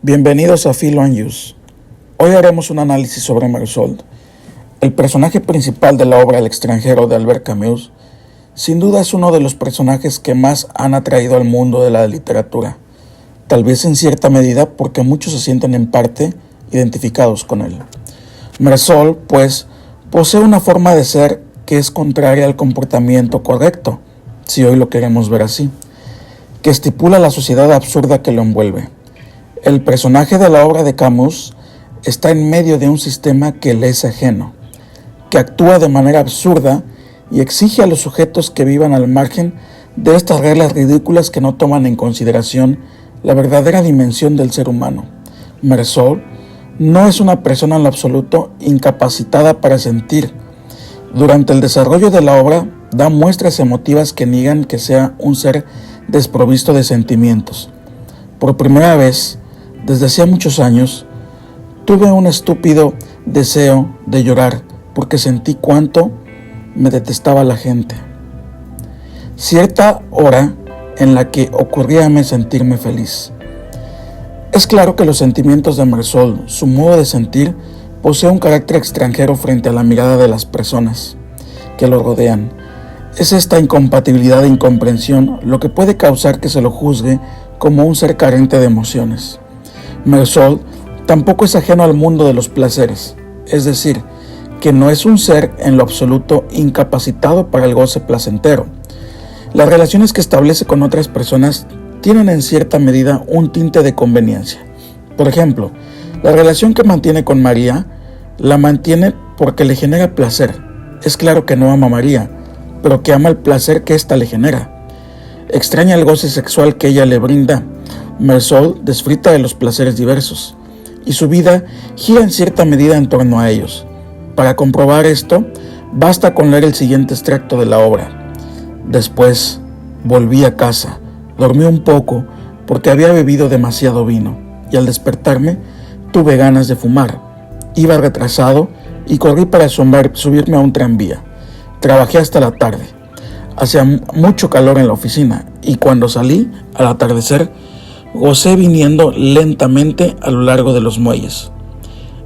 Bienvenidos a Philo and Use. Hoy haremos un análisis sobre Mersault. El personaje principal de la obra El extranjero de Albert Camus, sin duda es uno de los personajes que más han atraído al mundo de la literatura, tal vez en cierta medida porque muchos se sienten en parte identificados con él. Mersault, pues, posee una forma de ser que es contraria al comportamiento correcto, si hoy lo queremos ver así, que estipula la sociedad absurda que lo envuelve. El personaje de la obra de Camus está en medio de un sistema que le es ajeno, que actúa de manera absurda y exige a los sujetos que vivan al margen de estas reglas ridículas que no toman en consideración la verdadera dimensión del ser humano. Mersault no es una persona en lo absoluto incapacitada para sentir. Durante el desarrollo de la obra da muestras emotivas que niegan que sea un ser desprovisto de sentimientos. Por primera vez, desde hacía muchos años, tuve un estúpido deseo de llorar porque sentí cuánto me detestaba la gente. Cierta hora en la que ocurríame sentirme feliz. Es claro que los sentimientos de Mersault, su modo de sentir, posee un carácter extranjero frente a la mirada de las personas que lo rodean. Es esta incompatibilidad e incomprensión lo que puede causar que se lo juzgue como un ser carente de emociones. Mersault tampoco es ajeno al mundo de los placeres, es decir, que no es un ser en lo absoluto incapacitado para el goce placentero. Las relaciones que establece con otras personas tienen en cierta medida un tinte de conveniencia. Por ejemplo, la relación que mantiene con María, la mantiene porque le genera placer. Es claro que no ama a María, pero que ama el placer que ésta le genera. Extraña el goce sexual que ella le brinda. Mersault disfruta de los placeres diversos, y su vida gira en cierta medida en torno a ellos. Para comprobar esto, basta con leer el siguiente extracto de la obra. Después, volví a casa, dormí un poco porque había bebido demasiado vino, y al despertarme, tuve ganas de fumar. Iba retrasado y corrí para subirme a un tranvía. Trabajé hasta la tarde. Hacía mucho calor en la oficina, y cuando salí, al atardecer, gocé viniendo lentamente a lo largo de los muelles.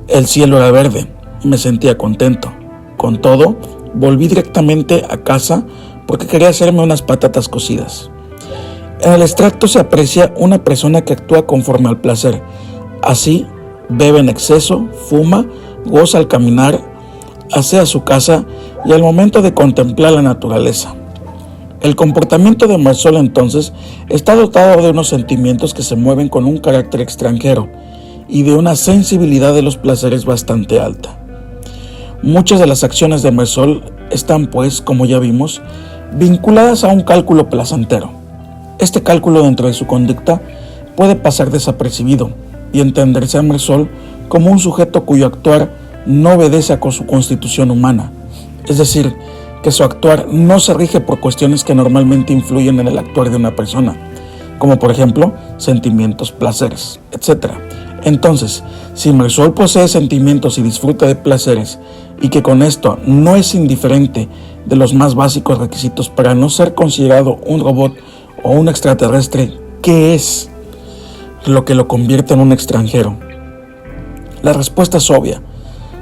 El cielo era verde y me sentía contento. Con todo, volví directamente a casa porque quería hacerme unas patatas cocidas. En el extracto se aprecia una persona que actúa conforme al placer. Así, bebe en exceso, fuma, goza al caminar, asea su casa y al momento de contemplar la naturaleza. El comportamiento de Mersault entonces está dotado de unos sentimientos que se mueven con un carácter extranjero y de una sensibilidad de los placeres bastante alta. Muchas de las acciones de Mersault están, pues, como ya vimos, vinculadas a un cálculo placentero. Este cálculo dentro de su conducta puede pasar desapercibido y entenderse a Mersault como un sujeto cuyo actuar no obedece a su constitución humana, es decir, que su actuar no se rige por cuestiones que normalmente influyen en el actuar de una persona, como por ejemplo sentimientos, placeres, etc. Entonces, si Mersault posee sentimientos y disfruta de placeres, y que con esto no es indiferente de los más básicos requisitos para no ser considerado un robot o un extraterrestre, ¿qué es lo que lo convierte en un extranjero? La respuesta es obvia.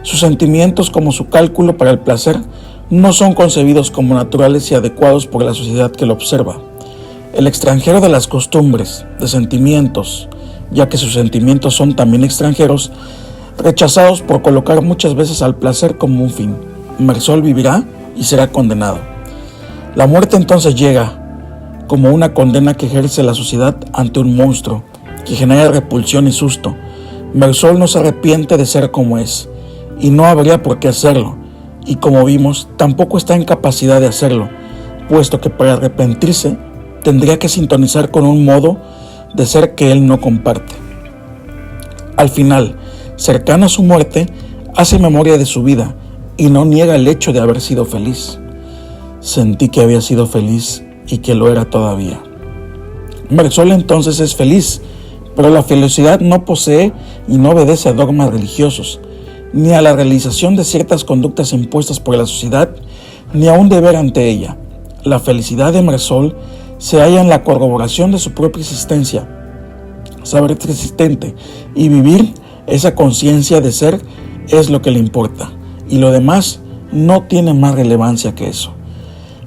Sus sentimientos, como su cálculo para el placer, no son concebidos como naturales y adecuados por la sociedad que lo observa. El extranjero de las costumbres, de sentimientos, ya que sus sentimientos son también extranjeros, rechazados por colocar muchas veces al placer como un fin. Mersault vivirá y será condenado. La muerte entonces llega como una condena que ejerce la sociedad ante un monstruo, que genera repulsión y susto. Mersault no se arrepiente de ser como es, y no habría por qué hacerlo. Y como vimos, tampoco está en capacidad de hacerlo, puesto que para arrepentirse tendría que sintonizar con un modo de ser que él no comparte. Al final, cercano a su muerte, hace memoria de su vida y no niega el hecho de haber sido feliz. Sentí que había sido feliz y que lo era todavía. Mersault entonces es feliz, pero la felicidad no posee y no obedece a dogmas religiosos, ni a la realización de ciertas conductas impuestas por la sociedad, ni a un deber ante ella. La felicidad de Mersault se halla en la corroboración de su propia existencia. saber ser resistente y vivir esa conciencia de ser es lo que le importa. Y lo demás no tiene más relevancia que eso.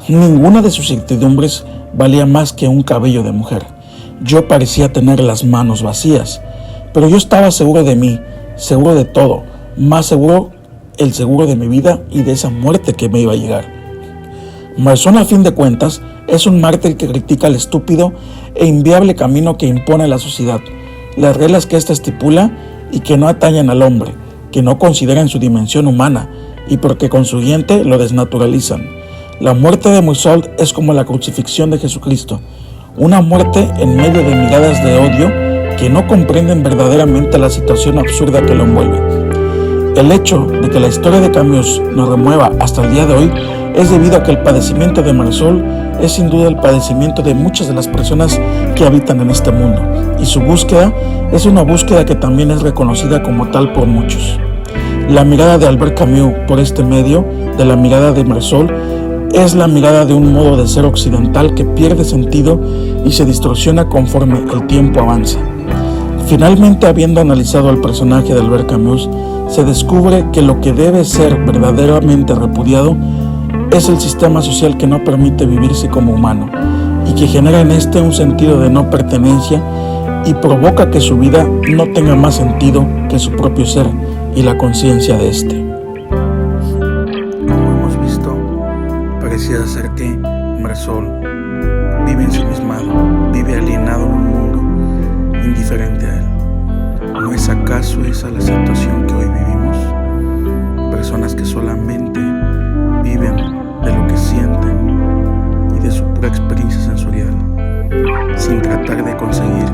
Ninguna de sus incertidumbres valía más que un cabello de mujer. Yo parecía tener las manos vacías, pero yo estaba seguro de mí, seguro de todo, más seguro el seguro de mi vida y de esa muerte que me iba a llegar. Marsol, a fin de cuentas, es un mártir que critica el estúpido e inviable camino que impone la sociedad, las reglas que ésta estipula y que no atañen al hombre, que no consideran su dimensión humana y porque consiguiente lo desnaturalizan. La muerte de Marsol es como la crucifixión de Jesucristo, una muerte en medio de miradas de odio que no comprenden verdaderamente la situación absurda que lo envuelve. El hecho de que la historia de Camus nos remueva hasta el día de hoy es debido a que el padecimiento de Marsol es sin duda el padecimiento de muchas de las personas que habitan en este mundo, y su búsqueda es una búsqueda que también es reconocida como tal por muchos. La mirada de Albert Camus por este medio de la mirada de Marsol es la mirada de un modo de ser occidental que pierde sentido y se distorsiona conforme el tiempo avanza. Finalmente, habiendo analizado al personaje de Albert Camus, se descubre que lo que debe ser verdaderamente repudiado es el sistema social que no permite vivirse como humano y que genera en este un sentido de no pertenencia y provoca que su vida no tenga más sentido que su propio ser y la conciencia de este. Como hemos visto, pareciera ser que Marsol vive ensimismado, vive alienado en un mundo indiferente a él. ¿No es acaso esa la situación que hoy vivimos? Personas que solamente viven de lo que sienten y de su pura experiencia sensorial, sin tratar de conseguir